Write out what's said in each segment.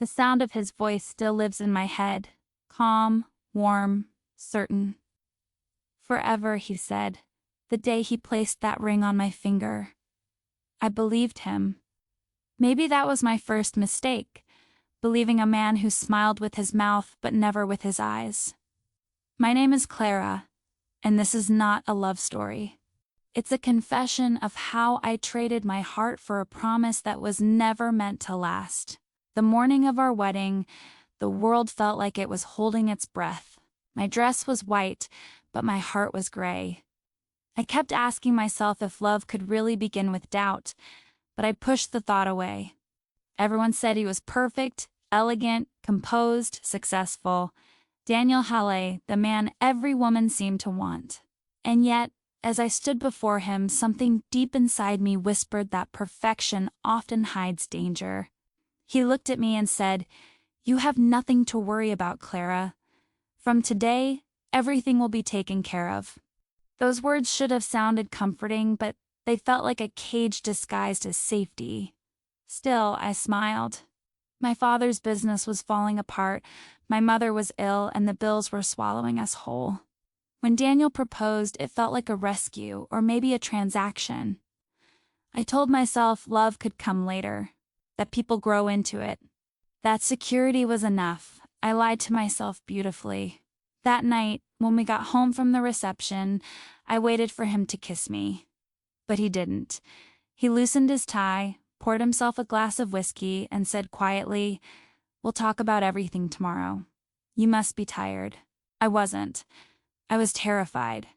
The sound of his voice still lives in my head, calm, warm, certain. Forever, he said, the day he placed that ring on my finger. I believed him. Maybe that was my first mistake, believing a man who smiled with his mouth but never with his eyes. My name is Clara, and this is not a love story. It's a confession of how I traded my heart for a promise that was never meant to last. The morning of our wedding, the world felt like it was holding its breath. My dress was white, but my heart was gray. I kept asking myself if love could really begin with doubt, but I pushed the thought away. Everyone said he was perfect, elegant, composed, successful. Daniel Halle, the man every woman seemed to want. And yet, as I stood before him, something deep inside me whispered that perfection often hides danger. He looked at me and said, "You have nothing to worry about, Clara. From today, everything will be taken care of." Those words should have sounded comforting, but they felt like a cage disguised as safety. Still, I smiled. My father's business was falling apart, my mother was ill, and the bills were swallowing us whole. When Daniel proposed, it felt like a rescue, or maybe a transaction. I told myself love could come later, that people grow into it. That security was enough. I lied to myself beautifully. That night, when we got home from the reception, I waited for him to kiss me. But he didn't. He loosened his tie, poured himself a glass of whiskey, and said quietly, "We'll talk about everything tomorrow. You must be tired." I wasn't. I was terrified.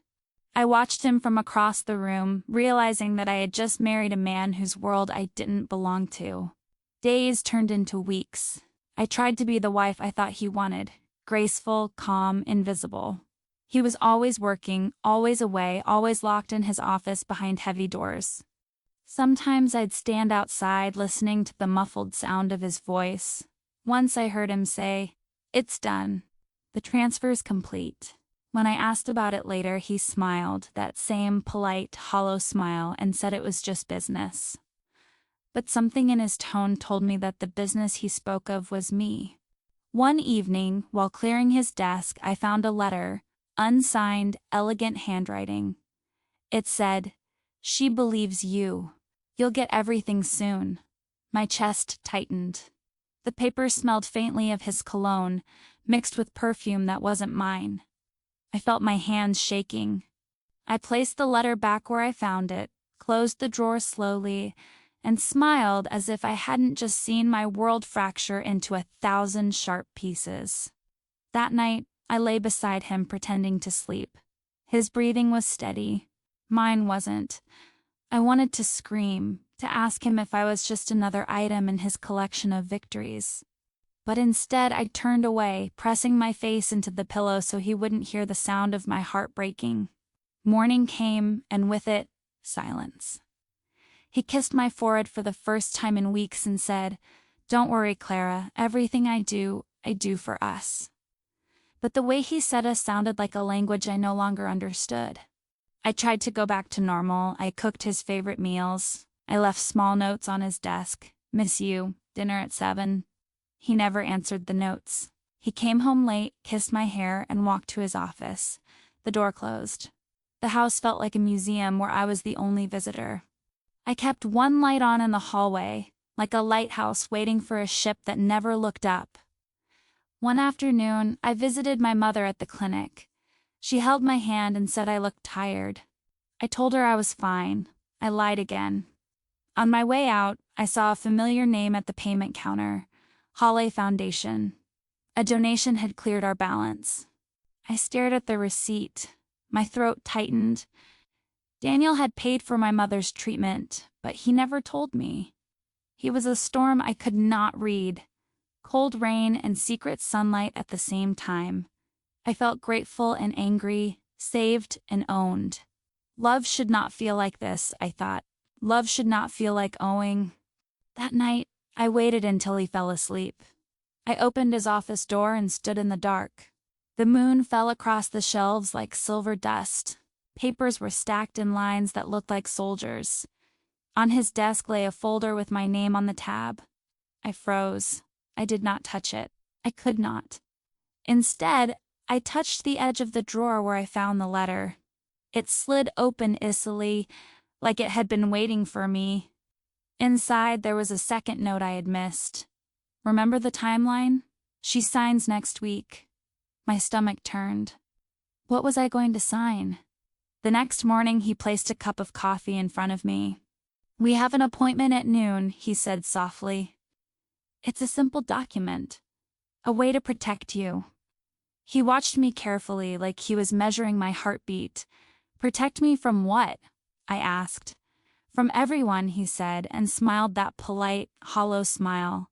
I watched him from across the room, realizing that I had just married a man whose world I didn't belong to. Days turned into weeks. I tried to be the wife I thought he wanted, graceful, calm, invisible. He was always working, always away, always locked in his office behind heavy doors. Sometimes I'd stand outside listening to the muffled sound of his voice. Once I heard him say, "It's done. The transfer's complete." When I asked about it later, he smiled, that same polite, hollow smile, and said it was just business. But something in his tone told me that the business he spoke of was me. One evening, while clearing his desk, I found a letter, unsigned, elegant handwriting. It said, "She believes you. You'll get everything soon." My chest tightened. The paper smelled faintly of his cologne, mixed with perfume that wasn't mine. I felt my hands shaking. I placed the letter back where I found it, closed the drawer slowly, and smiled as if I hadn't just seen my world fracture into 1,000 sharp pieces. That night, I lay beside him pretending to sleep. His breathing was steady. Mine wasn't. I wanted to scream, to ask him if I was just another item in his collection of victories. But instead I turned away, pressing my face into the pillow so he wouldn't hear the sound of my heart breaking. Morning came, and with it, silence. He kissed my forehead for the first time in weeks and said, "Don't worry, Clara, everything I do for us." But the way he said us sounded like a language I no longer understood. I tried to go back to normal. I cooked his favorite meals. I left small notes on his desk. "Miss you, dinner at 7. He never answered the notes. He came home late, kissed my hair, and walked to his office. The door closed. The house felt like a museum where I was the only visitor. I kept one light on in the hallway, like a lighthouse waiting for a ship that never looked up. One afternoon, I visited my mother at the clinic. She held my hand and said I looked tired. I told her I was fine. I lied again. On my way out, I saw a familiar name at the payment counter. Halle Foundation. A donation had cleared our balance. I stared at the receipt. My throat tightened. Daniel had paid for my mother's treatment, but he never told me. He was a storm I could not read. Cold rain and secret sunlight at the same time. I felt grateful and angry, saved and owned. Love should not feel like this, I thought. Love should not feel like owing. That night, I waited until he fell asleep. I opened his office door and stood in the dark. The moon fell across the shelves like silver dust. Papers were stacked in lines that looked like soldiers. On his desk lay a folder with my name on the tab. I froze. I did not touch it. I could not. Instead, I touched the edge of the drawer where I found the letter. It slid open easily, like it had been waiting for me. Inside, there was a second note I had missed. Remember the timeline? She signs next week. My stomach turned. What was I going to sign? The next morning, he placed a cup of coffee in front of me. We have an appointment at noon, he said softly. It's a simple document. A way to protect you. He watched me carefully, like he was measuring my heartbeat. Protect me from what? I asked. From everyone, he said, and smiled that polite, hollow smile.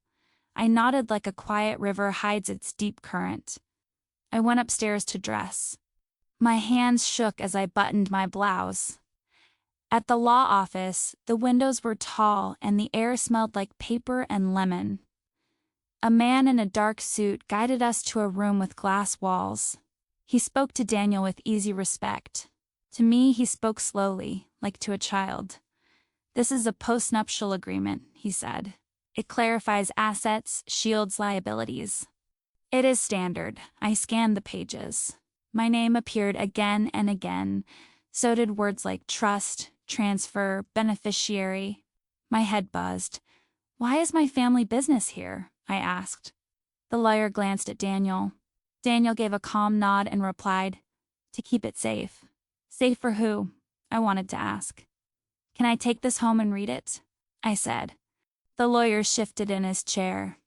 I nodded like a quiet river hides its deep current. I went upstairs to dress. My hands shook as I buttoned my blouse. At the law office, the windows were tall and the air smelled like paper and lemon. A man in a dark suit guided us to a room with glass walls. He spoke to Daniel with easy respect. To me, he spoke slowly, like to a child. This is a postnuptial agreement, he said. It clarifies assets, shields liabilities. It is standard. I scanned the pages. My name appeared again and again. So did words like trust, transfer, beneficiary. My head buzzed. Why is my family business here? I asked. The lawyer glanced at Daniel. Daniel gave a calm nod and replied, to keep it safe. Safe for who? I wanted to ask. Can I take this home and read it? I said. The lawyer shifted in his chair.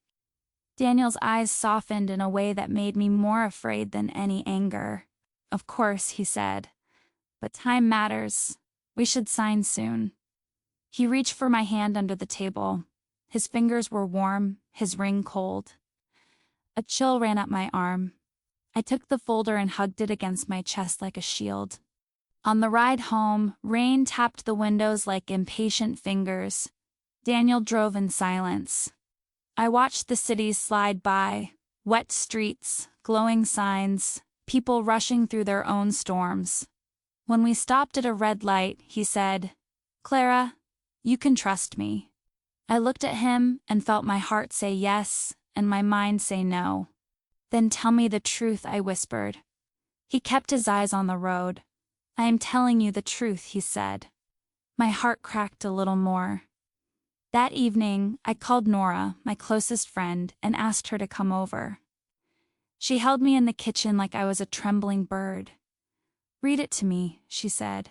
Daniel's eyes softened in a way that made me more afraid than any anger. Of course, he said. But time matters. We should sign soon. He reached for my hand under the table. His fingers were warm, his ring cold. A chill ran up my arm. I took the folder and hugged it against my chest like a shield. On the ride home, rain tapped the windows like impatient fingers. Daniel drove in silence. I watched the city slide by, wet streets, glowing signs, people rushing through their own storms. When we stopped at a red light, he said, Clara, you can trust me. I looked at him and felt my heart say yes and my mind say no. Then tell me the truth, I whispered. He kept his eyes on the road. I am telling you the truth, he said. My heart cracked a little more. That evening, I called Nora, my closest friend, and asked her to come over. She held me in the kitchen like I was a trembling bird. Read it to me, she said.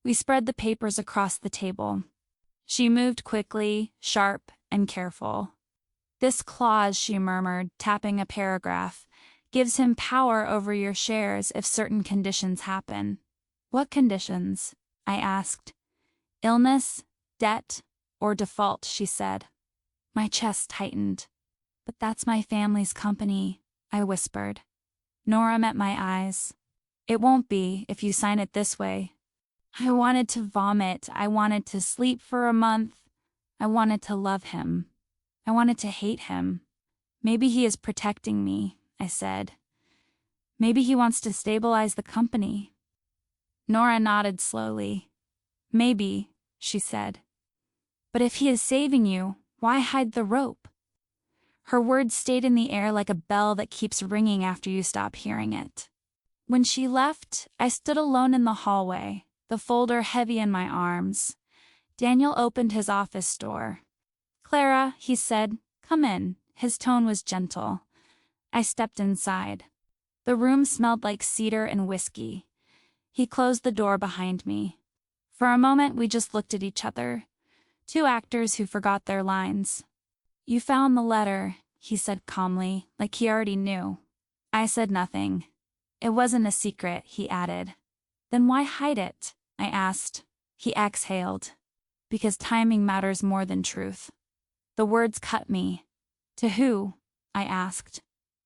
We spread the papers across the table. She moved quickly, sharp, and careful. This clause, she murmured, tapping a paragraph, gives him power over your shares if certain conditions happen. What conditions? I asked. Illness, debt, or default, she said. My chest tightened. But that's my family's company, I whispered. Nora met my eyes. It won't be if you sign it this way. I wanted to vomit. I wanted to sleep for a month. I wanted to love him. I wanted to hate him. Maybe he is protecting me, I said. Maybe he wants to stabilize the company. Nora nodded slowly. Maybe, she said. But if he is saving you, why hide the rope? Her words stayed in the air like a bell that keeps ringing after you stop hearing it. When she left, I stood alone in the hallway, the folder heavy in my arms. Daniel opened his office door. Clara, he said, come in. His tone was gentle. I stepped inside. The room smelled like cedar and whiskey. He closed the door behind me. For a moment, we just looked at each other. Two actors who forgot their lines. You found the letter, he said calmly, like he already knew. I said nothing. It wasn't a secret, he added. Then why hide it? I asked. He exhaled. Because timing matters more than truth. The words cut me. To who? I asked.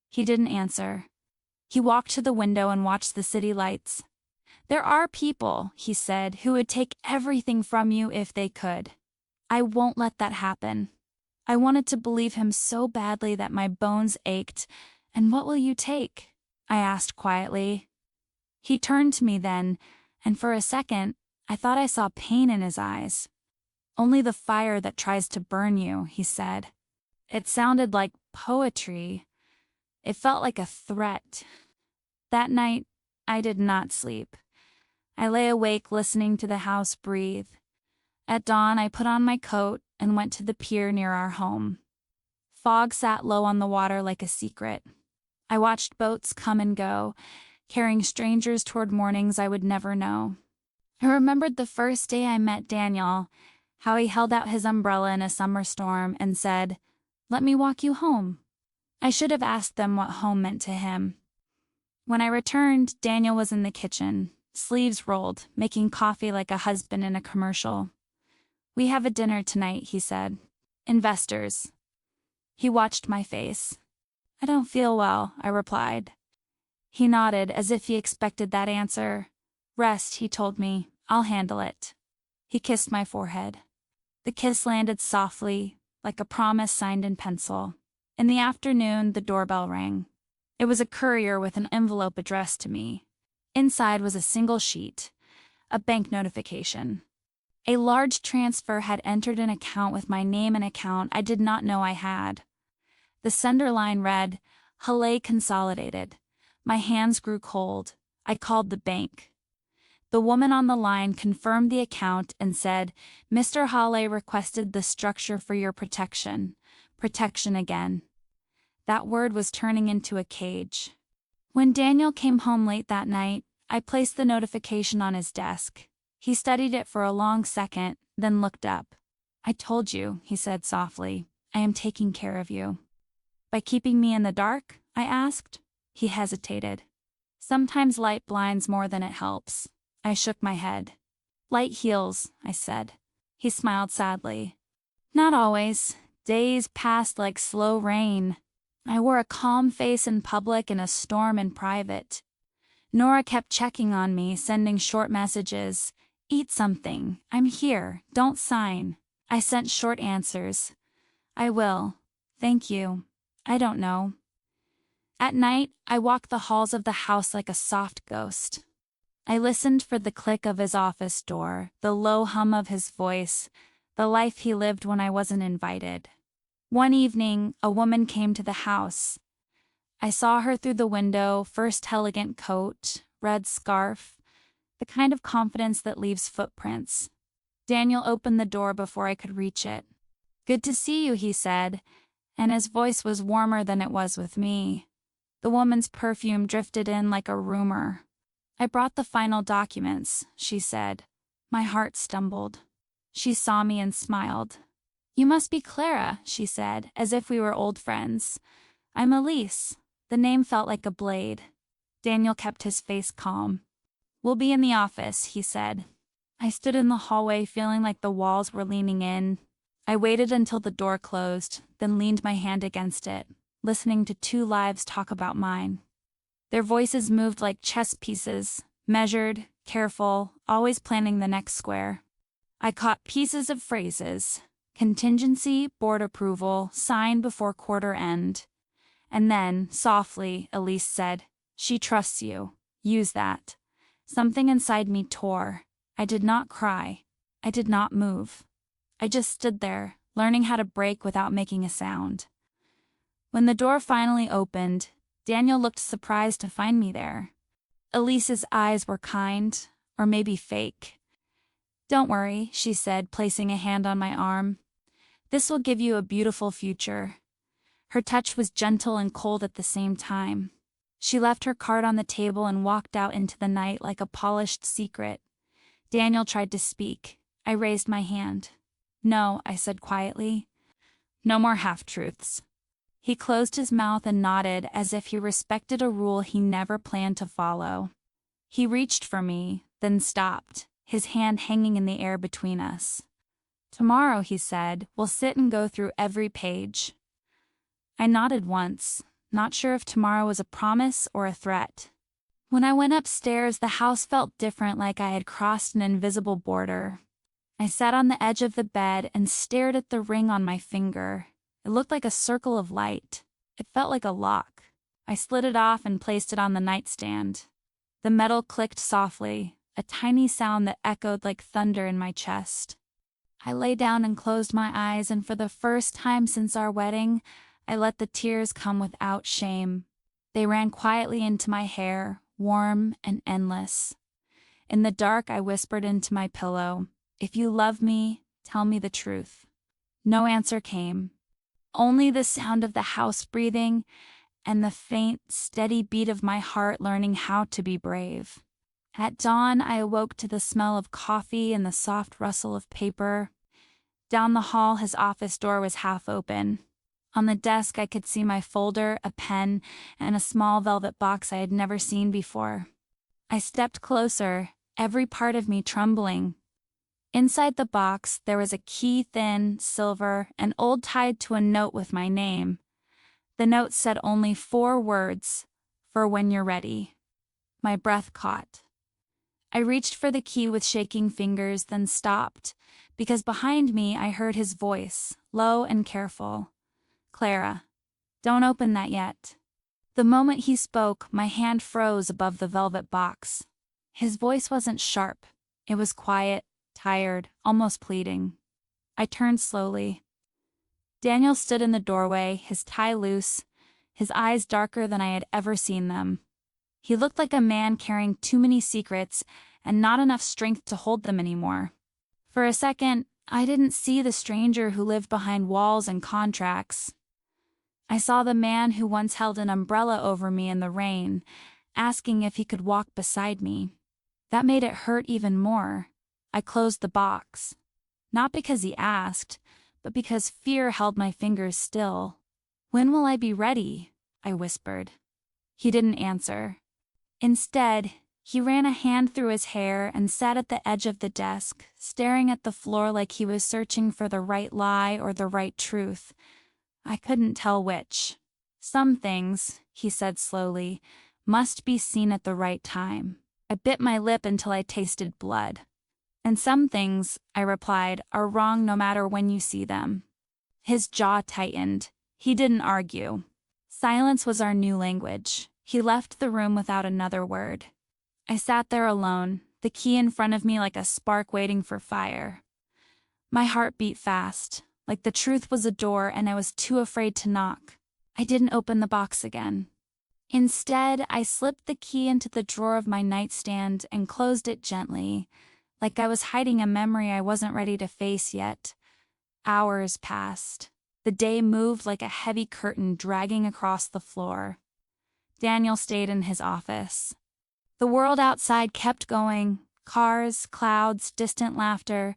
He didn't answer. He walked to the window and watched the city lights. There are people, he said, who would take everything from you if they could. I won't let that happen. I wanted to believe him so badly that my bones ached. And what will you take? I asked quietly. He turned to me then, and for a second, I thought I saw pain in his eyes. Only the fire that tries to burn you, he said. It sounded like poetry. It felt like a threat. That night, I did not sleep. I lay awake listening to the house breathe. At dawn, I put on my coat and went to the pier near our home. Fog sat low on the water like a secret. I watched boats come and go, carrying strangers toward mornings I would never know. I remembered the first day I met Daniel, how he held out his umbrella in a summer storm and said, "Let me walk you home." I should have asked them what home meant to him. When I returned, Daniel was in the kitchen, sleeves rolled, making coffee like a husband in a commercial. "We have a dinner tonight," he said. "Investors." He watched my face. "I don't feel well," I replied. He nodded as if he expected that answer. "Rest," he told me. "I'll handle it." He kissed my forehead. The kiss landed softly, like a promise signed in pencil. In the afternoon, the doorbell rang. It was a courier with an envelope addressed to me. Inside was a single sheet, a bank notification. A large transfer had entered an account with my name and account I did not know I had. The sender line read, "Halle Consolidated." My hands grew cold. I called the bank. The woman on the line confirmed the account and said, "Mr. Halle requested the structure for your protection." Protection again. That word was turning into a cage. When Daniel came home late that night, I placed the notification on his desk. He studied it for a long second, then looked up. "I told you," he said softly. "I am taking care of you." "By keeping me in the dark?" I asked. He hesitated. "Sometimes light blinds more than it helps." I shook my head. "Light heals," I said. He smiled sadly. "Not always. Days passed like slow rain. I wore a calm face in public and a storm in private. Nora kept checking on me, sending short messages. "Eat something. I'm here. Don't sign." I sent short answers. "I will. Thank you. I don't know." At night, I walked the halls of the house like a soft ghost. I listened for the click of his office door, the low hum of his voice, the life he lived when I wasn't invited. One evening, a woman came to the house. I saw her through the window, first elegant coat, red scarf, the kind of confidence that leaves footprints. Daniel opened the door before I could reach it. "Good to see you," he said, and his voice was warmer than it was with me. The woman's perfume drifted in like a rumor. "I brought the final documents," she said. My heart stumbled. She saw me and smiled. "You must be Clara," she said, as if we were old friends. "I'm Elise." The name felt like a blade. Daniel kept his face calm. "We'll be in the office," he said. I stood in the hallway feeling like the walls were leaning in. I waited until the door closed, then leaned my hand against it, listening to two lives talk about mine. Their voices moved like chess pieces, measured, careful, always planning the next square. I caught pieces of phrases: contingency, board approval, sign before quarter end. And then, softly, Elise said, "She trusts you. Use that." Something inside me tore. I did not cry. I did not move. I just stood there, learning how to break without making a sound. When the door finally opened, Daniel looked surprised to find me there. Elise's eyes were kind, or maybe fake. "Don't worry," she said, placing a hand on my arm. "This will give you a beautiful future." Her touch was gentle and cold at the same time. She left her card on the table and walked out into the night like a polished secret. Daniel tried to speak. I raised my hand. "No," I said quietly. "No more half-truths." He closed his mouth and nodded as if he respected a rule he never planned to follow. He reached for me, then stopped, his hand hanging in the air between us. "Tomorrow," he said, "we'll sit and go through every page." I nodded once, not sure if tomorrow was a promise or a threat. When I went upstairs, the house felt different, like I had crossed an invisible border. I sat on the edge of the bed and stared at the ring on my finger. It looked like a circle of light. It felt like a lock. I slid it off and placed it on the nightstand. The metal clicked softly, a tiny sound that echoed like thunder in my chest. I lay down and closed my eyes, and for the first time since our wedding, I let the tears come without shame. They ran quietly into my hair, warm and endless. In the dark, I whispered into my pillow, "If you love me, tell me the truth." No answer came. Only the sound of the house breathing and the faint, steady beat of my heart learning how to be brave. At dawn, I awoke to the smell of coffee and the soft rustle of paper. Down the hall, his office door was half open. On the desk, I could see my folder, a pen, and a small velvet box I had never seen before. I stepped closer, every part of me trembling. Inside the box, there was a key, thin, silver, and old, tied to a note with my name. The note said only 4 words, "For when you're ready." My breath caught. I reached for the key with shaking fingers, then stopped, because behind me I heard his voice, low and careful. "Clara, don't open that yet." The moment he spoke, my hand froze above the velvet box. His voice wasn't sharp. It was quiet, tired, almost pleading. I turned slowly. Daniel stood in the doorway, his tie loose, his eyes darker than I had ever seen them. He looked like a man carrying too many secrets and not enough strength to hold them anymore. For a second, I didn't see the stranger who lived behind walls and contracts. I saw the man who once held an umbrella over me in the rain, asking if he could walk beside me. That made it hurt even more. I closed the box. Not because he asked, but because fear held my fingers still. "When will I be ready?" I whispered. He didn't answer. Instead, he ran a hand through his hair and sat at the edge of the desk, staring at the floor like he was searching for the right lie or the right truth. I couldn't tell which. "Some things," he said slowly, "must be seen at the right time." I bit my lip until I tasted blood. "And some things," I replied, "are wrong no matter when you see them." His jaw tightened. He didn't argue. Silence was our new language. He left the room without another word. I sat there alone, the key in front of me like a spark waiting for fire. My heart beat fast, like the truth was a door and I was too afraid to knock. I didn't open the box again. Instead, I slipped the key into the drawer of my nightstand and closed it gently, like I was hiding a memory I wasn't ready to face yet. Hours passed. The day moved like a heavy curtain dragging across the floor. Daniel stayed in his office. The world outside kept going, cars, clouds, distant laughter,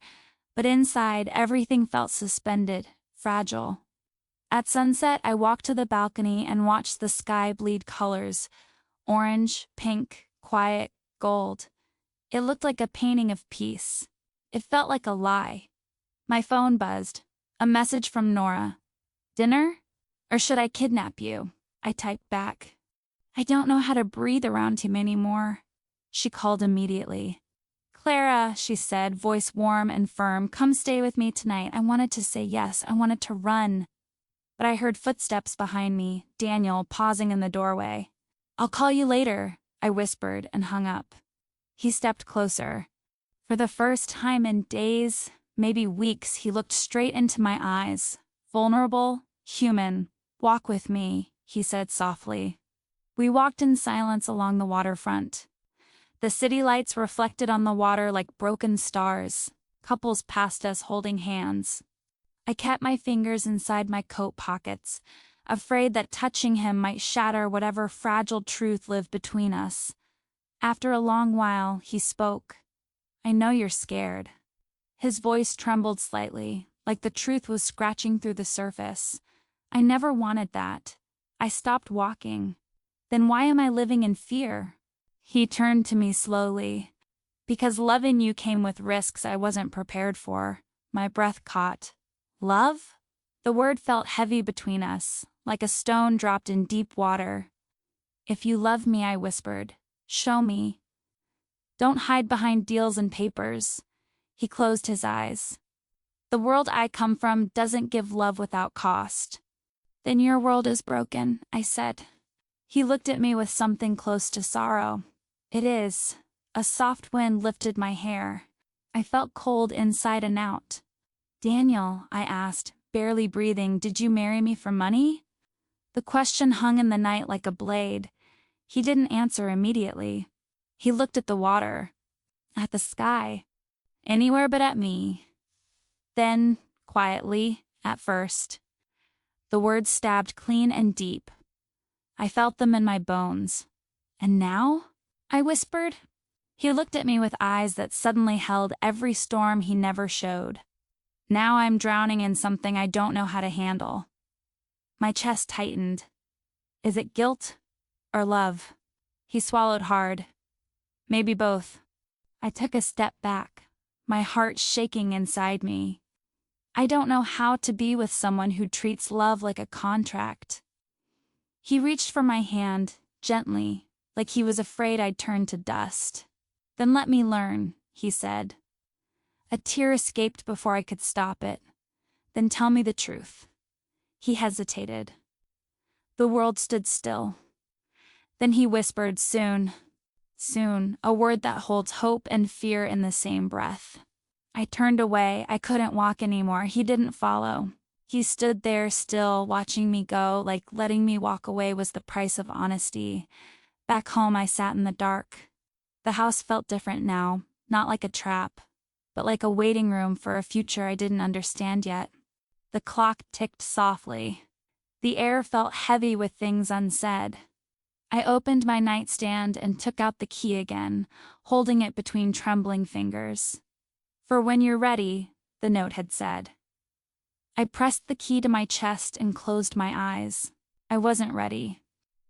but inside everything felt suspended, fragile. At sunset, I walked to the balcony and watched the sky bleed colors: orange, pink, quiet, gold. It looked like a painting of peace. It felt like a lie. My phone buzzed. A message from Nora. "Dinner? Or should I kidnap you?" I typed back. "I don't know how to breathe around him anymore." She called immediately. "Clara," she said, voice warm and firm, "come stay with me tonight." I wanted to say yes. I wanted to run. But I heard footsteps behind me, Daniel pausing in the doorway. "I'll call you later," I whispered and hung up. He stepped closer. For the first time in days, maybe weeks, he looked straight into my eyes. "Vulnerable, human. Walk with me," he said softly. We walked in silence along the waterfront. The city lights reflected on the water like broken stars. Couples passed us holding hands. I kept my fingers inside my coat pockets, afraid that touching him might shatter whatever fragile truth lived between us. After a long while, he spoke. "I know you're scared." His voice trembled slightly, like the truth was scratching through the surface. "I never wanted that. I stopped walking. Then why am I living in fear?" He turned to me slowly. "Because loving you came with risks I wasn't prepared for." My breath caught. "Love?" The word felt heavy between us, like a stone dropped in deep water. "If you love me," I whispered, "show me. Don't hide behind deals and papers." He closed his eyes. "The world I come from doesn't give love without cost." "Then your world is broken," I said. He looked at me with something close to sorrow. "It is." A soft wind lifted my hair. I felt cold inside and out. Daniel, I asked, barely breathing, did you marry me for money? The question hung in the night like a blade. He didn't answer immediately. He looked at the water, at the sky, anywhere but at me. Then, quietly, at first, the words stabbed clean and deep. I felt them in my bones. And now? I whispered. He looked at me with eyes that suddenly held every storm he never showed. Now I'm drowning in something I don't know how to handle. My chest tightened. Is it guilt or love? He swallowed hard. Maybe both. I took a step back, my heart shaking inside me. I don't know how to be with someone who treats love like a contract. He reached for my hand, gently, like he was afraid I'd turn to dust. Then let me learn, he said. A tear escaped before I could stop it. Then tell me the truth. He hesitated. The world stood still. Then he whispered, soon, a word that holds hope and fear in the same breath. I turned away. I couldn't walk anymore. He didn't follow. He stood there still, watching me go, like letting me walk away was the price of honesty. Back home, I sat in the dark. The house felt different now, not like a trap, but like a waiting room for a future I didn't understand yet. The clock ticked softly. The air felt heavy with things unsaid. I opened my nightstand and took out the key again, holding it between trembling fingers. For when you're ready, the note had said. I pressed the key to my chest and closed my eyes. I wasn't ready.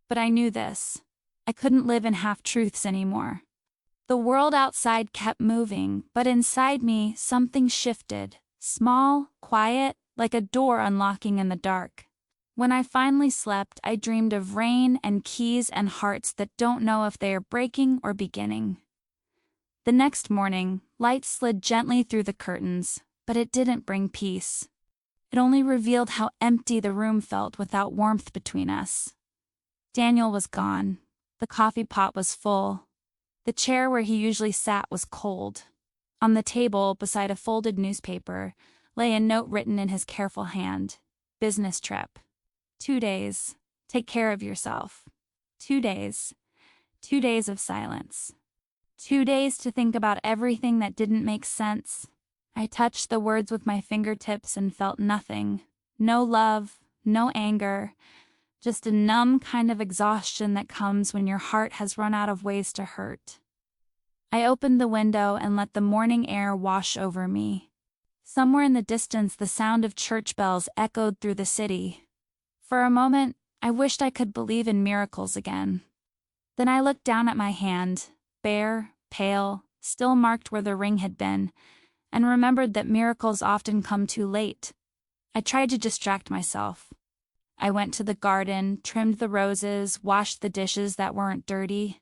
But I knew this. I couldn't live in half-truths anymore. The world outside kept moving, but inside me, something shifted. Small, quiet, like a door unlocking in the dark. When I finally slept, I dreamed of rain and keys and hearts that don't know if they are breaking or beginning. The next morning, light slid gently through the curtains, but it didn't bring peace. It only revealed how empty the room felt without warmth between us. Daniel was gone. The coffee pot was full. The chair where he usually sat was cold. On the table, beside a folded newspaper, lay a note written in his careful hand. Business trip. 2 days. Take care of yourself. 2 days. 2 days of silence. 2 days to think about everything that didn't make sense. I touched the words with my fingertips and felt nothing. No love, no anger, just a numb kind of exhaustion that comes when your heart has run out of ways to hurt. I opened the window and let the morning air wash over me. Somewhere in the distance, the sound of church bells echoed through the city. For a moment, I wished I could believe in miracles again. Then I looked down at my hand, bare, pale, still marked where the ring had been, and remembered that miracles often come too late. I tried to distract myself. I went to the garden, trimmed the roses, washed the dishes that weren't dirty.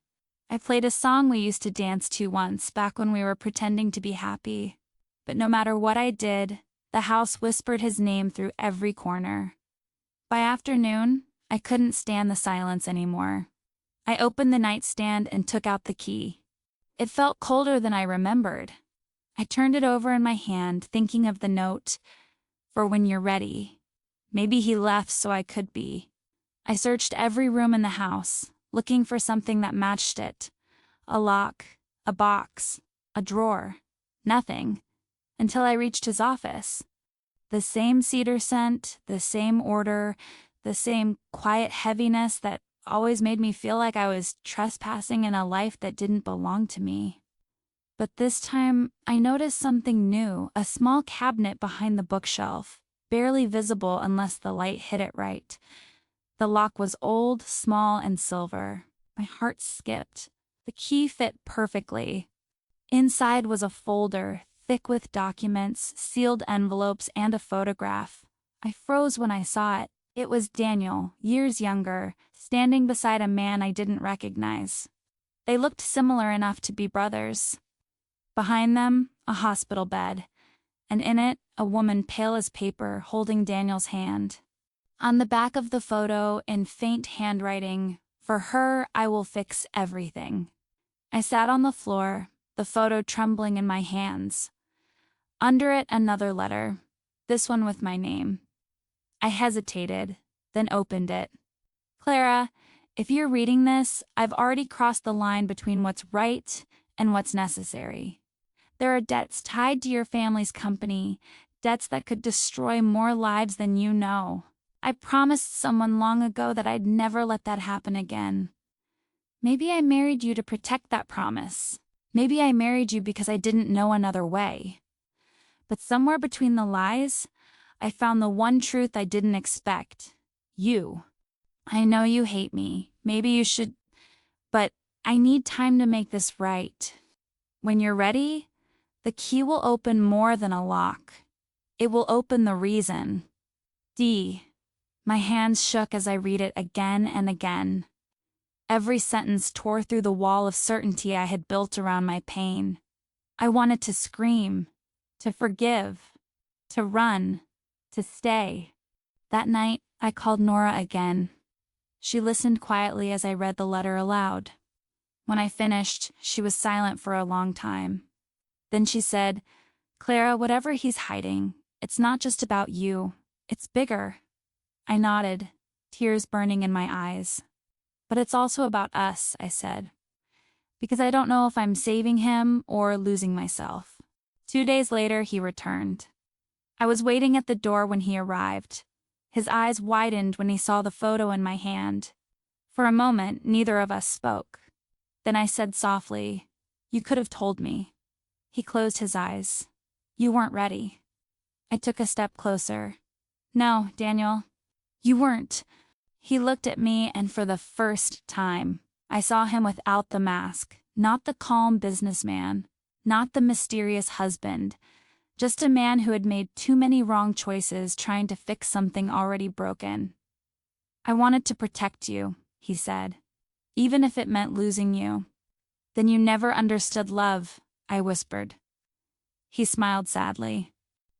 I played a song we used to dance to once, back when we were pretending to be happy. But no matter what I did, the house whispered his name through every corner. By afternoon, I couldn't stand the silence anymore. I opened the nightstand and took out the key. It felt colder than I remembered. I turned it over in my hand, thinking of the note, for when you're ready. Maybe he left so I could be. I searched every room in the house, looking for something that matched it. A lock, a box, a drawer. Nothing. Until I reached his office. The same cedar scent, the same order, the same quiet heaviness that always made me feel like I was trespassing in a life that didn't belong to me. But this time, I noticed something new, a small cabinet behind the bookshelf, barely visible unless the light hit it right. The lock was old, small, and silver. My heart skipped. The key fit perfectly. Inside was a folder, thick with documents, sealed envelopes, and a photograph. I froze when I saw it. It was Daniel, years younger, standing beside a man I didn't recognize. They looked similar enough to be brothers. Behind them, a hospital bed, and in it, a woman pale as paper holding Daniel's hand. On the back of the photo, in faint handwriting, "For her, I will fix everything." I sat on the floor, the photo trembling in my hands. Under it, another letter. This one with my name. I hesitated, then opened it. Clara, if you're reading this, I've already crossed the line between what's right and what's necessary. There are debts tied to your family's company, debts that could destroy more lives than you know. I promised someone long ago that I'd never let that happen again. Maybe I married you to protect that promise. Maybe I married you because I didn't know another way. But somewhere between the lies, I found the one truth I didn't expect. You. I know you hate me. Maybe you should, but I need time to make this right. When you're ready, the key will open more than a lock. It will open the reason. D. My hands shook as I read it again and again. Every sentence tore through the wall of certainty I had built around my pain. I wanted to scream, to forgive, to run, to stay. That night, I called Nora again. She listened quietly as I read the letter aloud. When I finished, she was silent for a long time. Then she said, Clara, whatever he's hiding, it's not just about you. It's bigger. I nodded, tears burning in my eyes. But it's also about us, I said. Because I don't know if I'm saving him or losing myself. 2 days later, he returned. I was waiting at the door when he arrived. His eyes widened when he saw the photo in my hand. For a moment, neither of us spoke. Then I said softly, You could have told me. He closed his eyes. You weren't ready. I took a step closer. No, Daniel. You weren't. He looked at me, and for the first time, I saw him without the mask, not the calm businessman, not the mysterious husband, just a man who had made too many wrong choices trying to fix something already broken. I wanted to protect you, he said, even if it meant losing you. Then you never understood love, I whispered. He smiled sadly.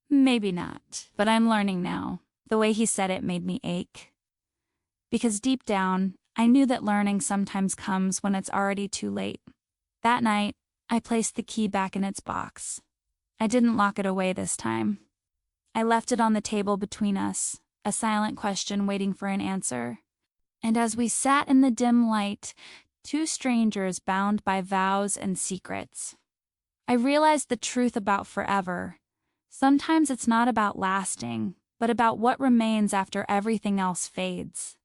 Maybe not, but I'm learning now. The way he said it made me ache. Because deep down, I knew that learning sometimes comes when it's already too late. That night, I placed the key back in its box. I didn't lock it away this time. I left it on the table between us, a silent question waiting for an answer. And as we sat in the dim light, two strangers bound by vows and secrets, I realized the truth about forever. Sometimes it's not about lasting, but about what remains after everything else fades.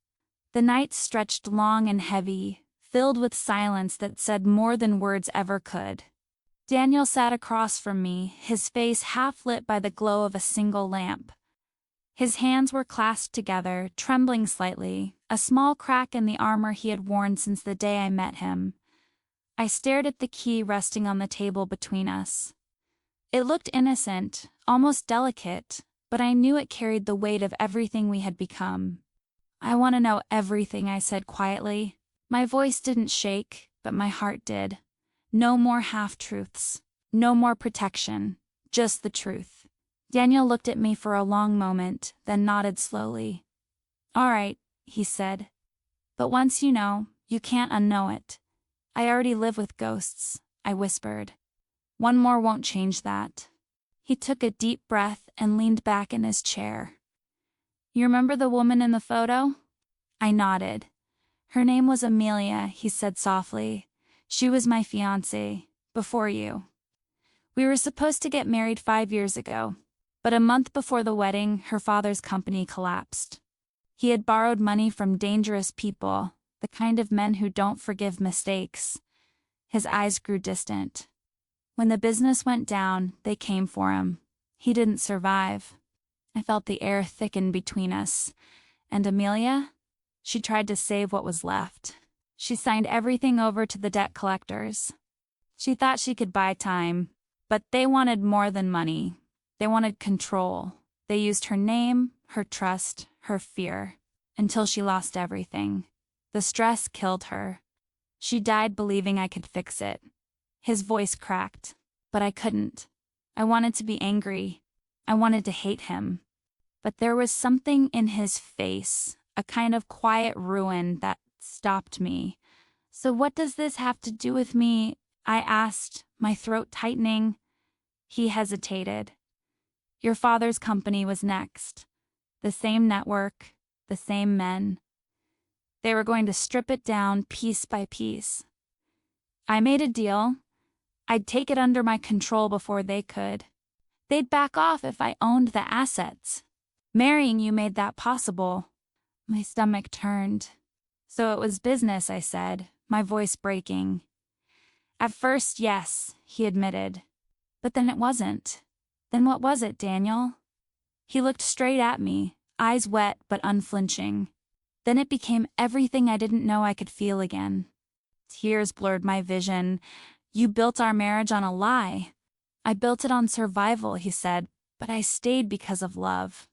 The night stretched long and heavy, filled with silence that said more than words ever could. Daniel sat across from me, his face half lit by the glow of a single lamp. His hands were clasped together, trembling slightly, a small crack in the armor he had worn since the day I met him. I stared at the key resting on the table between us. It looked innocent, almost delicate, but I knew it carried the weight of everything we had become. I want to know everything, I said quietly. My voice didn't shake, but my heart did. No more half-truths. No more protection. Just the truth. Daniel looked at me for a long moment, then nodded slowly. All right, he said. But once you know, you can't unknow it. I already live with ghosts, I whispered. One more won't change that. He took a deep breath and leaned back in his chair. You remember the woman in the photo? I nodded. Her name was Amelia, he said softly. She was my fiancée, before you. We were supposed to get married 5 years ago, but a month before the wedding, her father's company collapsed. He had borrowed money from dangerous people, the kind of men who don't forgive mistakes. His eyes grew distant. When the business went down, they came for him. He didn't survive. I felt the air thicken between us. And Amelia? She tried to save what was left. She signed everything over to the debt collectors. She thought she could buy time, but they wanted more than money. They wanted control. They used her name, her trust, her fear, until she lost everything. The stress killed her. She died believing I could fix it. His voice cracked, but I couldn't. I wanted to be angry. I wanted to hate him. But there was something in his face, a kind of quiet ruin that stopped me. So what does this have to do with me? I asked, my throat tightening. He hesitated. Your father's company was next. The same network, the same men. They were going to strip it down piece by piece. I made a deal. I'd take it under my control before they could. They'd back off if I owned the assets. Marrying you made that possible. My stomach turned. So it was business, I said, my voice breaking. At first, yes, he admitted. But then it wasn't. Then what was it, Daniel? He looked straight at me, eyes wet but unflinching. Then it became everything I didn't know I could feel again. Tears blurred my vision. You built our marriage on a lie. I built it on survival, he said, but I stayed because of love.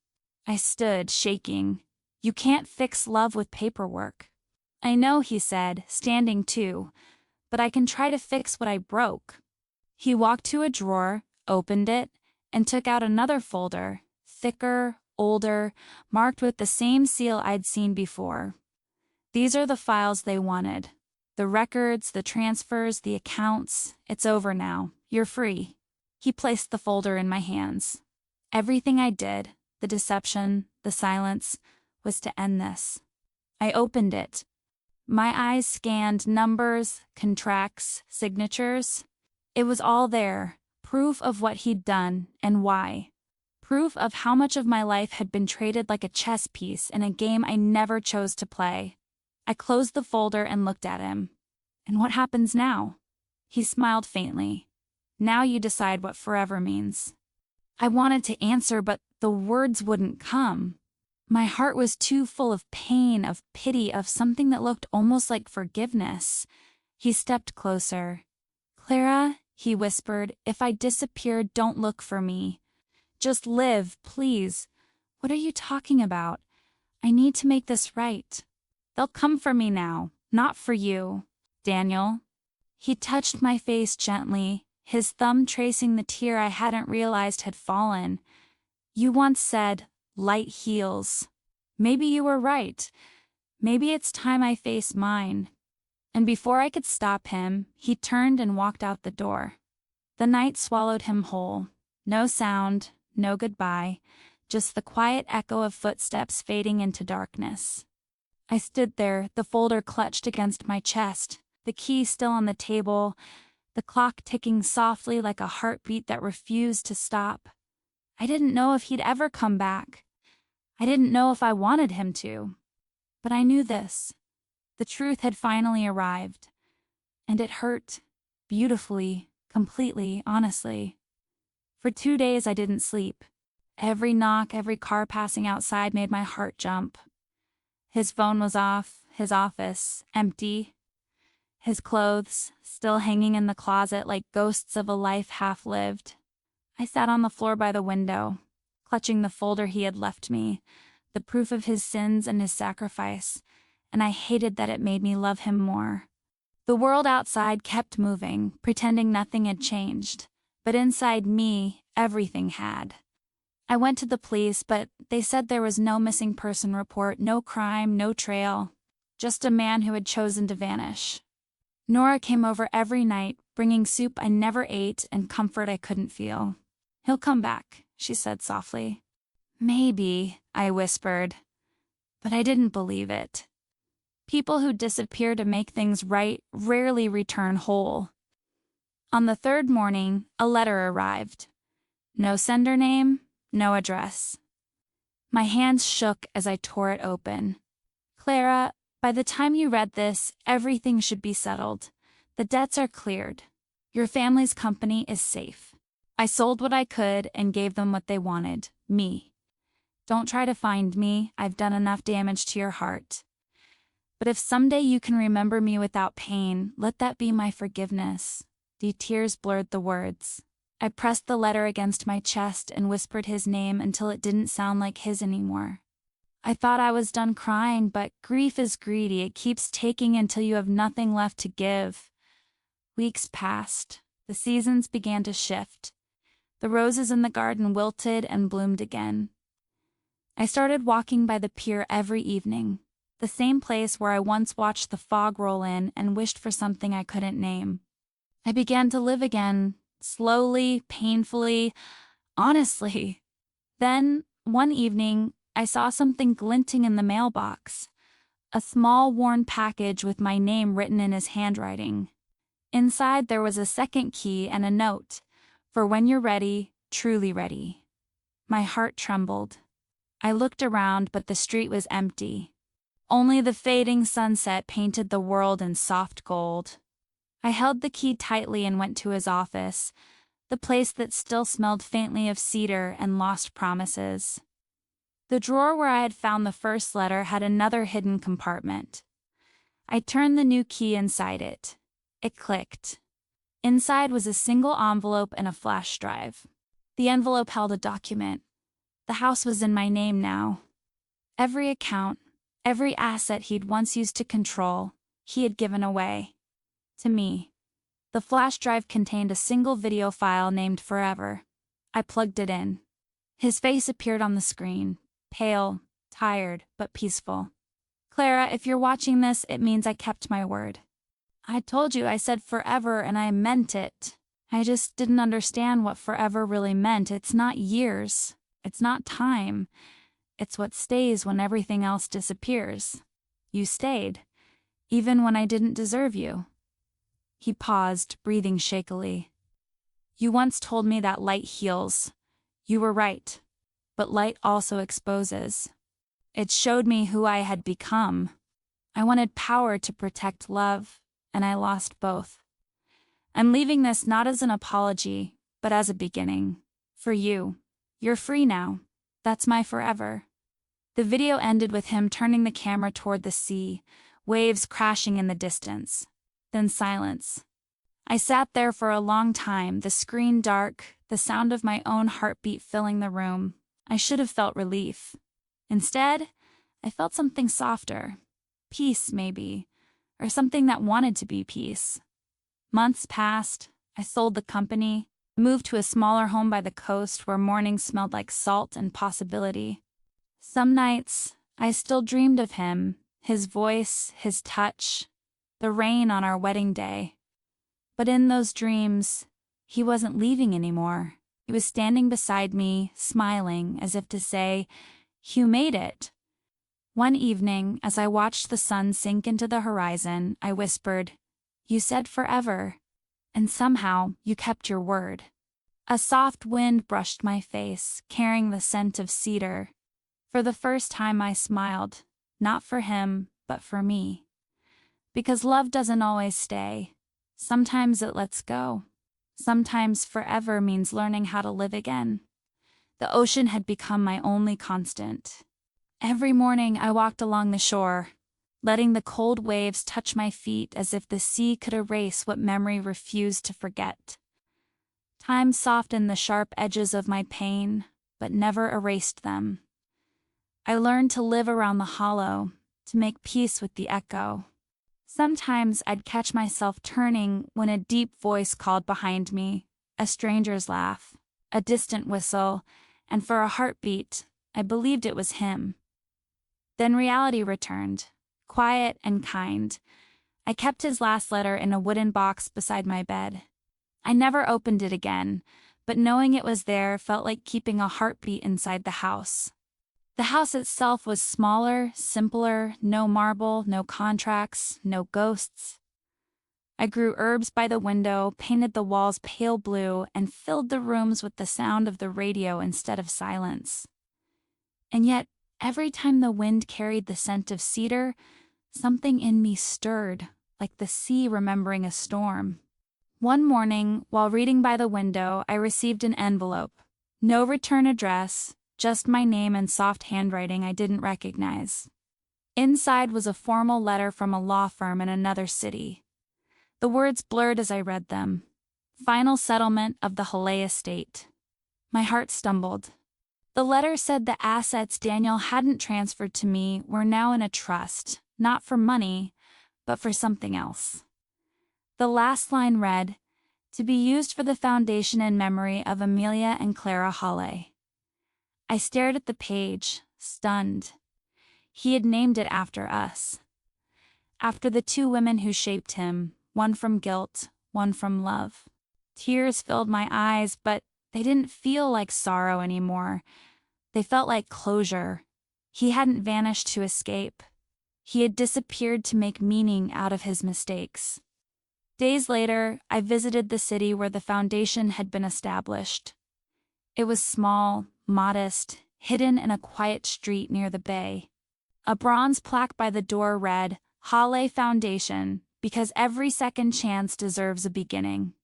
I stood, shaking. You can't fix love with paperwork. I know, he said, standing too, but I can try to fix what I broke. He walked to a drawer, opened it, and took out another folder, thicker, older, marked with the same seal I'd seen before. These are the files they wanted. The records, the transfers, the accounts. It's over now. You're free. He placed the folder in my hands. Everything I did, the deception, the silence, was to end this. I opened it. My eyes scanned numbers, contracts, signatures. It was all there, proof of what he'd done and why. Proof of how much of my life had been traded like a chess piece in a game I never chose to play. I closed the folder and looked at him. And what happens now? He smiled faintly. Now you decide what forever means. I wanted to answer, but the words wouldn't come. My heart was too full of pain, of pity, of something that looked almost like forgiveness. He stepped closer. Clara, he whispered, if I disappear, don't look for me. Just live, please. What are you talking about? I need to make this right. They'll come for me now, not for you, Daniel. He touched my face gently, his thumb tracing the tear I hadn't realized had fallen. You once said, light heals. Maybe you were right. Maybe it's time I face mine. And before I could stop him, he turned and walked out the door. The night swallowed him whole. No sound, no goodbye, just the quiet echo of footsteps fading into darkness. I stood there, the folder clutched against my chest, the key still on the table, the clock ticking softly like a heartbeat that refused to stop. I didn't know if he'd ever come back. I didn't know if I wanted him to. But I knew this. The truth had finally arrived. And it hurt. Beautifully, completely, honestly. For 2 days I didn't sleep. Every knock, every car passing outside made my heart jump. His phone was off, his office empty. His clothes still hanging in the closet like ghosts of a life half-lived. I sat on the floor by the window, clutching the folder he had left me, the proof of his sins and his sacrifice, and I hated that it made me love him more. The world outside kept moving, pretending nothing had changed, but inside me, everything had. I went to the police, but they said there was no missing person report, no crime, no trail, just a man who had chosen to vanish. Nora came over every night, bringing soup I never ate and comfort I couldn't feel. He'll come back, she said softly. Maybe, I whispered, but I didn't believe it. People who disappear to make things right rarely return whole. On the third morning, a letter arrived. No sender name, no address. My hands shook as I tore it open. Clara, by the time you read this, everything should be settled. The debts are cleared. Your family's company is safe. I sold what I could and gave them what they wanted, me. Don't try to find me, I've done enough damage to your heart. But if someday you can remember me without pain, let that be my forgiveness. The tears blurred the words. I pressed the letter against my chest and whispered his name until it didn't sound like his anymore. I thought I was done crying, but grief is greedy. It keeps taking until you have nothing left to give. Weeks passed. The seasons began to shift. The roses in the garden wilted and bloomed again. I started walking by the pier every evening, the same place where I once watched the fog roll in and wished for something I couldn't name. I began to live again, slowly, painfully, honestly. Then, one evening, I saw something glinting in the mailbox. A small worn package with my name written in his handwriting. Inside there was a second key and a note, "For when you're ready, truly ready." My heart trembled. I looked around, but the street was empty. Only the fading sunset painted the world in soft gold. I held the key tightly and went to his office, the place that still smelled faintly of cedar and lost promises. The drawer where I had found the first letter had another hidden compartment. I turned the new key inside it. It clicked. Inside was a single envelope and a flash drive. The envelope held a document. The house was in my name now. Every account, every asset he'd once used to control, he had given away. To me. The flash drive contained a single video file named Forever. I plugged it in. His face appeared on the screen, pale, tired, but peaceful. "Clara, if you're watching this, it means I kept my word. I told you I said forever and I meant it. I just didn't understand what forever really meant. It's not years. It's not time. It's what stays when everything else disappears. You stayed, even when I didn't deserve you." He paused, breathing shakily. "You once told me that light heals. You were right. But light also exposes. It showed me who I had become. I wanted power to protect love, and I lost both. I'm leaving this not as an apology, but as a beginning. For you. You're free now. That's my forever." The video ended with him turning the camera toward the sea, waves crashing in the distance. Then silence. I sat there for a long time, the screen dark, the sound of my own heartbeat filling the room. I should have felt relief. Instead, I felt something softer. Peace, maybe, or something that wanted to be peace. Months passed. I sold the company, moved to a smaller home by the coast where mornings smelled like salt and possibility. Some nights, I still dreamed of him, his voice, his touch, the rain on our wedding day. But in those dreams, he wasn't leaving anymore. He was standing beside me, smiling, as if to say, "You made it." One evening, as I watched the sun sink into the horizon, I whispered, "You said forever, and somehow you kept your word." A soft wind brushed my face, carrying the scent of cedar. For the first time I smiled, not for him, but for me. Because love doesn't always stay. Sometimes it lets go. Sometimes forever means learning how to live again. The ocean had become my only constant. Every morning I walked along the shore, letting the cold waves touch my feet as if the sea could erase what memory refused to forget. Time softened the sharp edges of my pain, but never erased them. I learned to live around the hollow, to make peace with the echo. Sometimes I'd catch myself turning when a deep voice called behind me, a stranger's laugh, a distant whistle, and for a heartbeat, I believed it was him. Then reality returned, quiet and kind. I kept his last letter in a wooden box beside my bed. I never opened it again, but knowing it was there felt like keeping a heartbeat inside the house. The house itself was smaller, simpler, no marble, no contracts, no ghosts. I grew herbs by the window, painted the walls pale blue, and filled the rooms with the sound of the radio instead of silence. And yet, every time the wind carried the scent of cedar, something in me stirred, like the sea remembering a storm. One morning, while reading by the window, I received an envelope. No return address, just my name and soft handwriting I didn't recognize. Inside was a formal letter from a law firm in another city. The words blurred as I read them. Final settlement of the Haley estate. My heart stumbled. The letter said the assets Daniel hadn't transferred to me were now in a trust, not for money, but for something else. The last line read, "To be used for the foundation in memory of Amelia and Clara Haley." I stared at the page, stunned. He had named it after us. After the two women who shaped him, one from guilt, one from love. Tears filled my eyes, but they didn't feel like sorrow anymore. They felt like closure. He hadn't vanished to escape. He had disappeared to make meaning out of his mistakes. Days later, I visited the city where the foundation had been established. It was small, modest, hidden in a quiet street near the bay. A bronze plaque by the door read, "Halle Foundation, because every second chance deserves a beginning."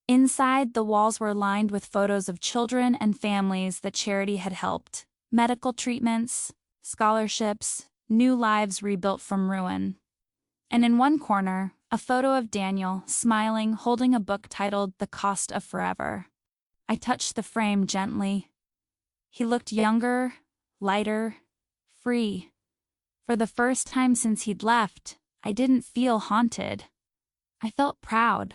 Inside, the walls were lined with photos of children and families the charity had helped. Medical treatments, scholarships, new lives rebuilt from ruin. And in one corner, a photo of Daniel, smiling, holding a book titled The Cost of Forever. I touched the frame gently. He looked younger, lighter, free. For the first time since he'd left, I didn't feel haunted. I felt proud.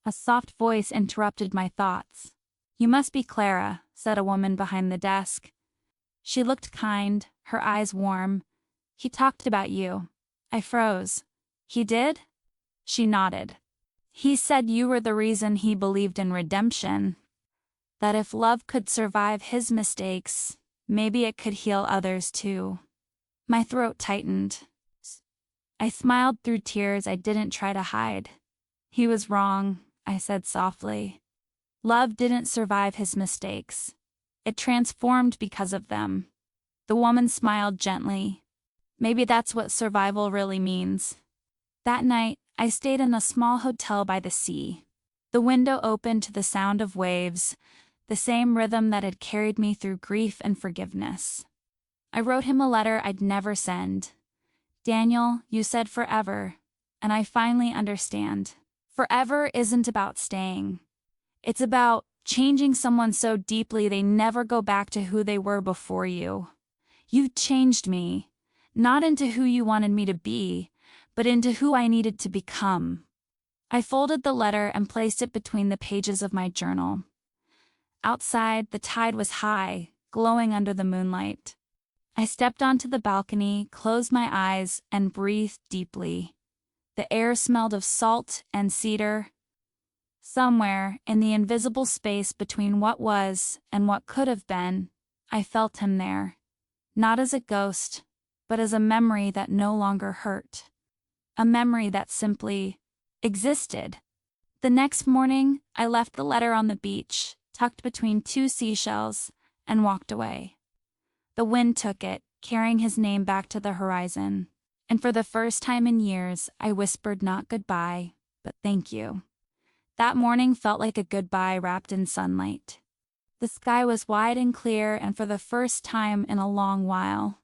A soft voice interrupted my thoughts. "You must be Clara," said a woman behind the desk. She looked kind, her eyes warm. "He talked about you." I froze. "He did?" She nodded. "He said you were the reason he believed in redemption. That if love could survive his mistakes, maybe it could heal others too." My throat tightened. I smiled through tears I didn't try to hide. "He was wrong," I said softly. "Love didn't survive his mistakes. It transformed because of them." The woman smiled gently. "Maybe that's what survival really means." That night, I stayed in a small hotel by the sea. The window opened to the sound of waves, the same rhythm that had carried me through grief and forgiveness. I wrote him a letter I'd never send. "Daniel, you said forever, and I finally understand. Forever isn't about staying. It's about changing someone so deeply they never go back to who they were before you. You changed me, not into who you wanted me to be, but into who I needed to become." I folded the letter and placed it between the pages of my journal. Outside, the tide was high, glowing under the moonlight. I stepped onto the balcony, closed my eyes, and breathed deeply. The air smelled of salt and cedar. Somewhere, in the invisible space between what was and what could have been, I felt him there. Not as a ghost, but as a memory that no longer hurt. A memory that simply existed. The next morning, I left the letter on the beach, tucked between two seashells, and walked away. The wind took it, carrying his name back to the horizon. And for the first time in years, I whispered not goodbye, but thank you. That morning felt like a goodbye wrapped in sunlight. The sky was wide and clear, and for the first time in a long while,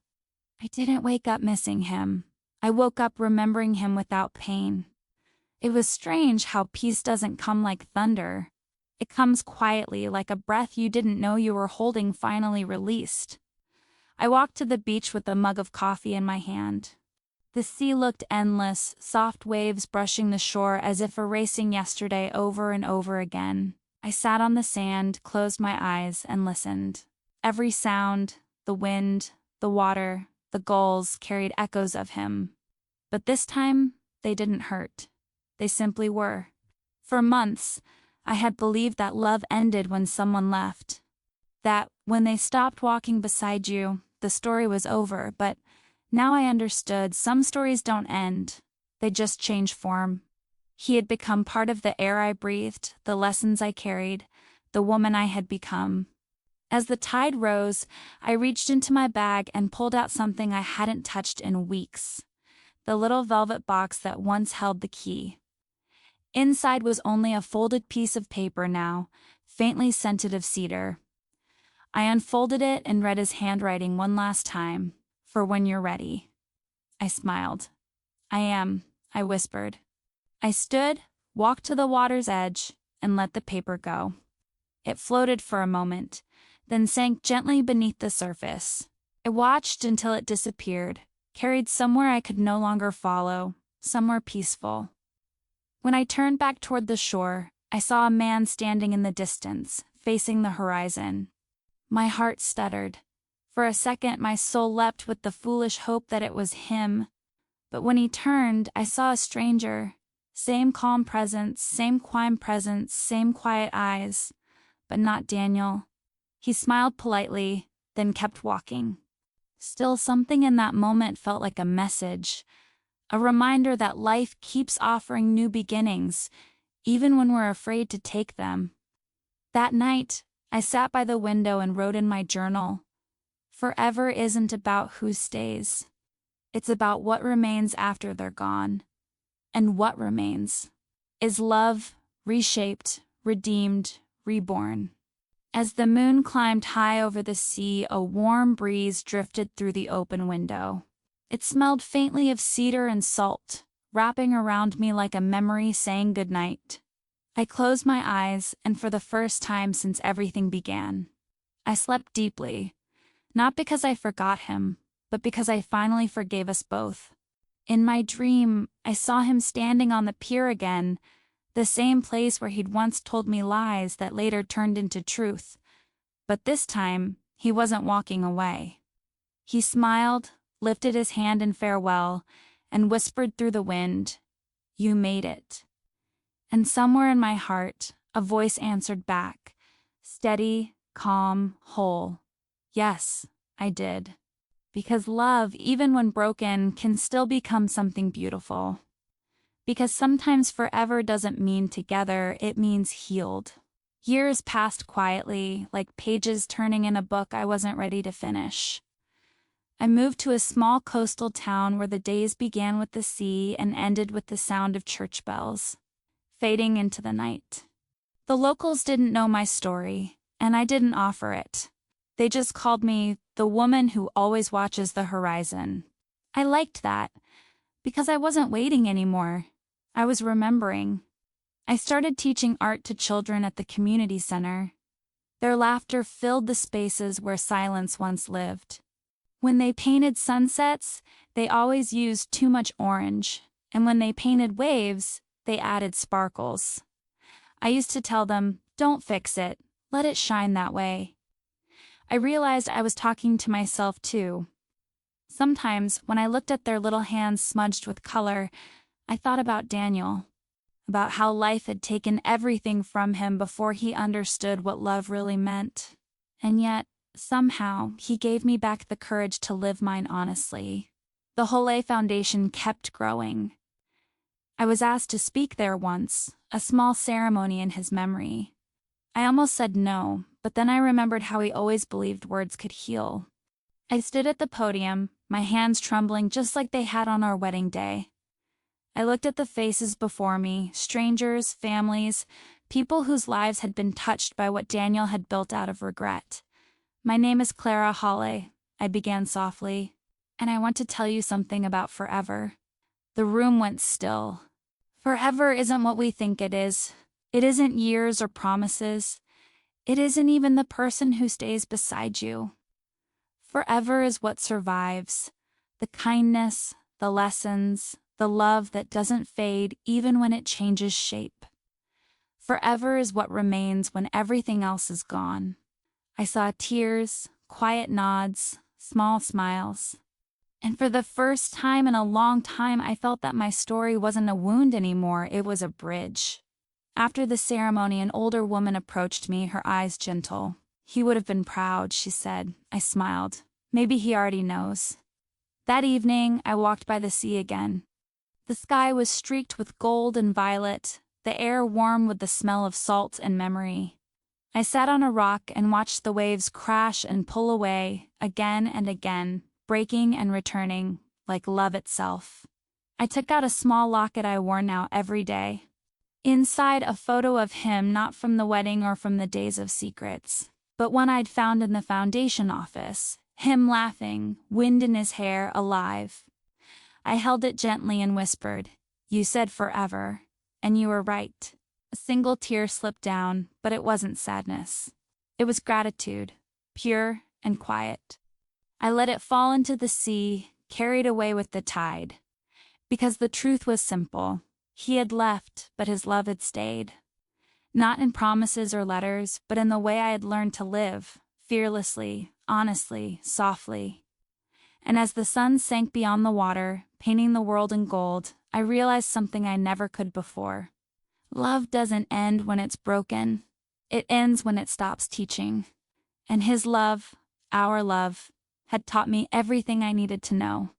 I didn't wake up missing him. I woke up remembering him without pain. It was strange how peace doesn't come like thunder. It comes quietly, like a breath you didn't know you were holding finally released. I walked to the beach with a mug of coffee in my hand. The sea looked endless, soft waves brushing the shore as if erasing yesterday over and over again. I sat on the sand, closed my eyes, and listened. Every sound, the wind, the water, the gulls carried echoes of him. But this time, they didn't hurt. They simply were. For months, I had believed that love ended when someone left. That, when they stopped walking beside you, the story was over, but now I understood some stories don't end. They just change form. He had become part of the air I breathed, the lessons I carried, the woman I had become. As the tide rose, I reached into my bag and pulled out something I hadn't touched in weeks. The little velvet box that once held the key. Inside was only a folded piece of paper now, faintly scented of cedar. I unfolded it and read his handwriting one last time. "For when you're ready." I smiled. "I am," I whispered. I stood, walked to the water's edge, and let the paper go. It floated for a moment, then sank gently beneath the surface. I watched until it disappeared, carried somewhere I could no longer follow, somewhere peaceful. When I turned back toward the shore, I saw a man standing in the distance, facing the horizon. My heart stuttered. For a second, my soul leapt with the foolish hope that it was him. But when he turned, I saw a stranger. Same calm presence, same quiet eyes. But not Daniel. He smiled politely, then kept walking. Still, something in that moment felt like a message, a reminder that life keeps offering new beginnings, even when we're afraid to take them. That night, I sat by the window and wrote in my journal, "Forever isn't about who stays. It's about what remains after they're gone. And what remains is love, reshaped, redeemed, reborn." As the moon climbed high over the sea, a warm breeze drifted through the open window. It smelled faintly of cedar and salt, wrapping around me like a memory saying goodnight. I closed my eyes, and for the first time since everything began, I slept deeply, not because I forgot him, but because I finally forgave us both. In my dream, I saw him standing on the pier again, the same place where he'd once told me lies that later turned into truth. But this time, he wasn't walking away. He smiled, lifted his hand in farewell, and whispered through the wind, "You made it." And somewhere in my heart, a voice answered back, steady, calm, whole. Yes, I did. Because love, even when broken, can still become something beautiful. Because sometimes forever doesn't mean together, it means healed. Years passed quietly, like pages turning in a book I wasn't ready to finish. I moved to a small coastal town where the days began with the sea and ended with the sound of church bells, fading into the night. The locals didn't know my story, and I didn't offer it. They just called me the woman who always watches the horizon. I liked that, because I wasn't waiting anymore. I was remembering. I started teaching art to children at the community center. Their laughter filled the spaces where silence once lived. When they painted sunsets, they always used too much orange, and when they painted waves, they added sparkles. I used to tell them, "Don't fix it, let it shine that way." I realized I was talking to myself too. Sometimes, when I looked at their little hands smudged with color, I thought about Daniel, about how life had taken everything from him before he understood what love really meant. And yet, somehow, he gave me back the courage to live mine honestly. The Hole Foundation kept growing. I was asked to speak there once, a small ceremony in his memory. I almost said no, but then I remembered how he always believed words could heal. I stood at the podium, my hands trembling just like they had on our wedding day. I looked at the faces before me, strangers, families, people whose lives had been touched by what Daniel had built out of regret. "My name is Clara Hole," I began softly, "and I want to tell you something about forever." The room went still. Forever isn't what we think it is. It isn't years or promises. It isn't even the person who stays beside you. Forever is what survives. The kindness, the lessons, the love that doesn't fade even when it changes shape. Forever is what remains when everything else is gone. I saw tears, quiet nods, small smiles. And for the first time in a long time, I felt that my story wasn't a wound anymore, it was a bridge. After the ceremony, an older woman approached me, her eyes gentle. "He would have been proud," she said. I smiled. Maybe he already knows. That evening, I walked by the sea again. The sky was streaked with gold and violet, the air warm with the smell of salt and memory. I sat on a rock and watched the waves crash and pull away, again and again, breaking and returning, like love itself. I took out a small locket I wore now every day. Inside, a photo of him, not from the wedding or from the days of secrets, but one I'd found in the foundation office, him laughing, wind in his hair, alive. I held it gently and whispered, "You said forever, and you were right." A single tear slipped down, but it wasn't sadness. It was gratitude, pure and quiet. I let it fall into the sea, carried away with the tide. Because the truth was simple. He had left, but his love had stayed. Not in promises or letters, but in the way I had learned to live, fearlessly, honestly, softly. And as the sun sank beyond the water, painting the world in gold, I realized something I never could before. Love doesn't end when it's broken. It ends when it stops teaching. And his love, our love, had taught me everything I needed to know.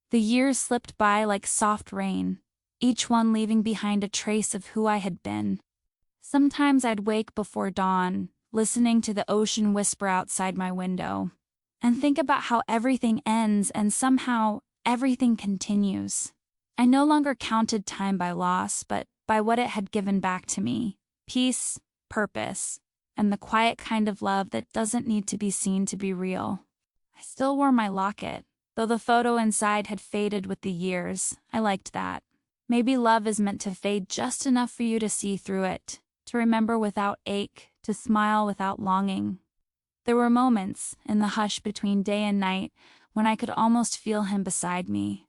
The years slipped by like soft rain, each one leaving behind a trace of who I had been. Sometimes I'd wake before dawn, listening to the ocean whisper outside my window, and think about how everything ends and somehow everything continues. I no longer counted time by loss, but by what it had given back to me: peace, purpose, and the quiet kind of love that doesn't need to be seen to be real. I still wore my locket, though the photo inside had faded with the years. I liked that. Maybe love is meant to fade just enough for you to see through it, to remember without ache, to smile without longing. There were moments, in the hush between day and night, when I could almost feel him beside me.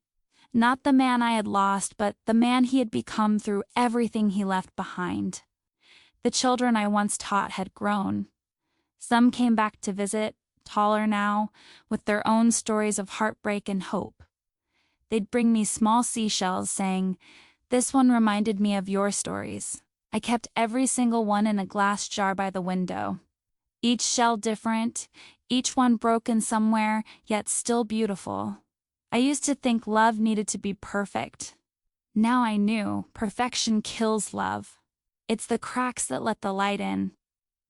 Not the man I had lost, but the man he had become through everything he left behind. The children I once taught had grown. Some came back to visit, taller now, with their own stories of heartbreak and hope. They'd bring me small seashells, saying, "This one reminded me of your stories." I kept every single one in a glass jar by the window. Each shell different, each one broken somewhere, yet still beautiful. I used to think love needed to be perfect. Now I knew perfection kills love. It's the cracks that let the light in.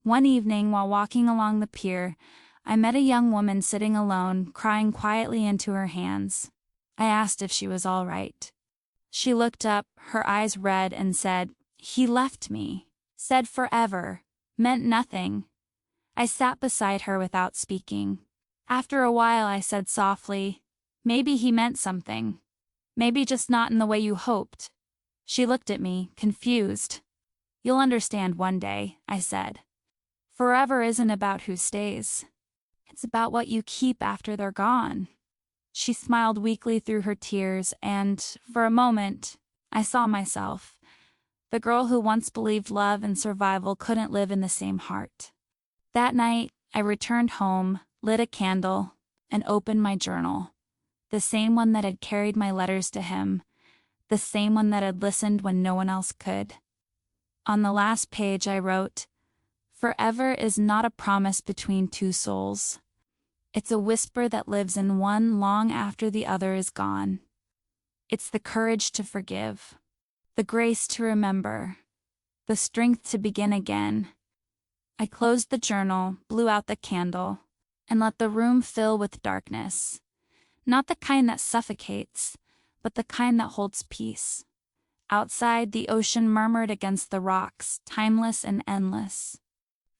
One evening, while walking along the pier, I met a young woman sitting alone, crying quietly into her hands. I asked if she was all right. She looked up, her eyes red, and said, "He left me." Said forever. Meant nothing. I sat beside her without speaking. After a while I said softly, "Maybe he meant something. Maybe just not in the way you hoped." She looked at me, confused. "You'll understand one day," I said. "Forever isn't about who stays. It's about what you keep after they're gone." She smiled weakly through her tears, and, for a moment, I saw myself, the girl who once believed love and survival couldn't live in the same heart. That night, I returned home, lit a candle, and opened my journal. The same one that had carried my letters to him, the same one that had listened when no one else could. On the last page I wrote, "Forever is not a promise between two souls. It's a whisper that lives in one long after the other is gone. It's the courage to forgive, the grace to remember, the strength to begin again." I closed the journal, blew out the candle, and let the room fill with darkness. Not the kind that suffocates, but the kind that holds peace. Outside, the ocean murmured against the rocks, timeless and endless.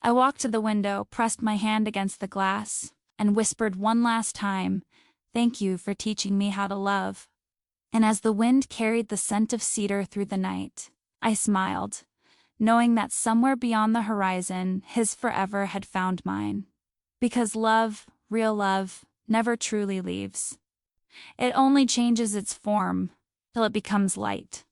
I walked to the window, pressed my hand against the glass, and whispered one last time, "Thank you for teaching me how to love." And as the wind carried the scent of cedar through the night, I smiled, knowing that somewhere beyond the horizon, his forever had found mine. Because love, real love, never truly leaves. It only changes its form till it becomes light.